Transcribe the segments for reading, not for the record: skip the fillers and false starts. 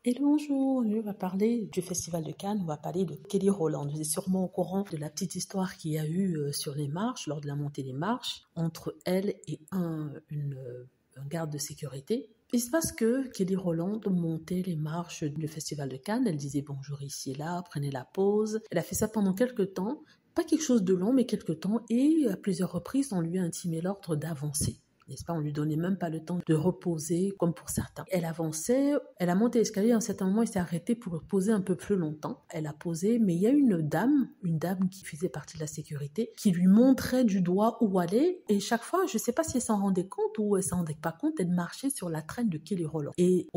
Hello, bonjour, on va parler du Festival de Cannes, on va parler de Kelly Rowland. Vous êtes sûrement au courant de la petite histoire qu'il y a eu sur les marches, lors de la montée des marches, entre elle et un garde de sécurité. Il se passe que Kelly Rowland montait les marches du Festival de Cannes, elle disait bonjour ici et là, prenait la pause. Elle a fait ça pendant quelques temps, pas quelque chose de long, mais quelques temps, et à plusieurs reprises, on lui a intimé l'ordre d'avancer. N'est-ce pas? On lui donnait même pas le temps de reposer, comme pour certains. Elle avançait, elle a monté l'escalier, à un certain moment, elle s'est arrêtée pour poser un peu plus longtemps. Elle a posé, mais il y a une dame qui faisait partie de la sécurité, qui lui montrait du doigt où aller, et chaque fois, je sais pas si elle s'en rendait compte ou elle s'en rendait pas compte, elle marchait sur la traîne de Kelly Rowland. Et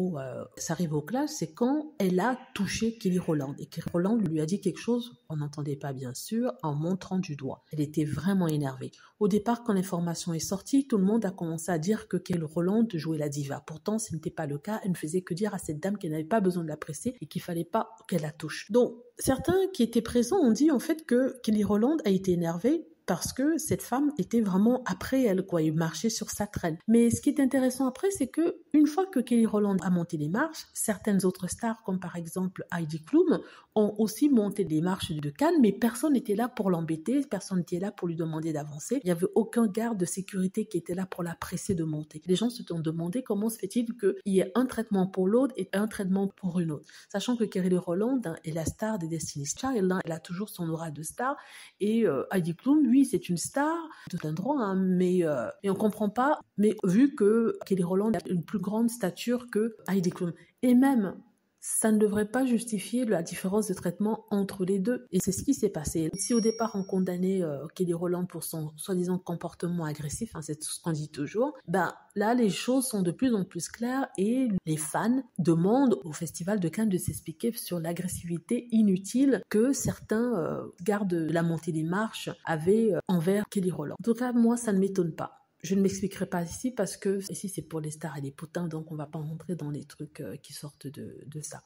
ça arrive au clash, c'est quand elle a touché Kelly Rowland, et Kelly Rowland lui a dit quelque chose, on n'entendait pas bien sûr, en montrant du doigt. Elle était vraiment énervée. Au départ, quand l'information est sortie, tout le monde a commencé à dire que Kelly Rowland jouait la diva. Pourtant, ce n'était pas le cas. Elle ne faisait que dire à cette dame qu'elle n'avait pas besoin de la presser et qu'il fallait pas qu'elle la touche. Donc, certains qui étaient présents ont dit en fait que Kelly Rowland a été énervée parce que cette femme était vraiment après elle, quoi, et marchait sur sa traîne. Mais ce qui est intéressant après, c'est que une fois que Kelly Rowland a monté les marches, certaines autres stars, comme par exemple Heidi Klum, ont aussi monté les marches de Cannes, mais personne n'était là pour l'embêter, personne n'était là pour lui demander d'avancer. Il n'y avait aucun garde de sécurité qui était là pour la presser de monter. Les gens se sont demandé comment se fait-il qu'il y ait un traitement pour l'autre et un traitement pour une autre. Sachant que Kelly Rowland est la star des Destiny's Child, elle a toujours son aura de star, et Heidi Klum, lui, c'est une star, tout un droit, hein, mais on comprend pas, mais vu que Kelly Rowland a une plus grande stature que Heidi Klum, et même ça ne devrait pas justifier la différence de traitement entre les deux. Et c'est ce qui s'est passé. Si au départ on condamnait Kelly Rowland pour son soi-disant comportement agressif, hein, c'est tout ce qu'on dit toujours, là les choses sont de plus en plus claires et les fans demandent au Festival de Cannes de s'expliquer sur l'agressivité inutile que certains gardes de la montée des marches avaient envers Kelly Rowland. En tout cas, moi, ça ne m'étonne pas. Je ne m'expliquerai pas ici parce que ici c'est pour les stars et les potins, donc on va pas rentrer dans les trucs qui sortent de ça.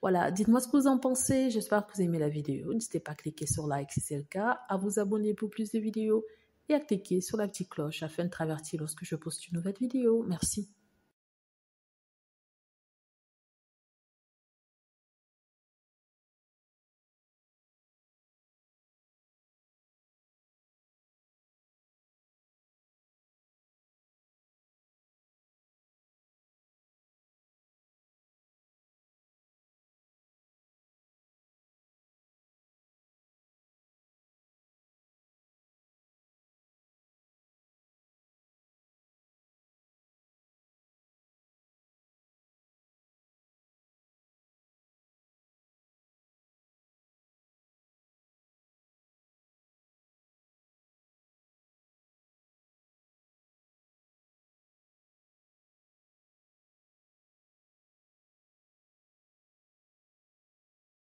Voilà, dites-moi ce que vous en pensez, j'espère que vous aimez la vidéo. N'hésitez pas à cliquer sur like si c'est le cas, à vous abonner pour plus de vidéos et à cliquer sur la petite cloche afin de traverser lorsque je poste une nouvelle vidéo. Merci.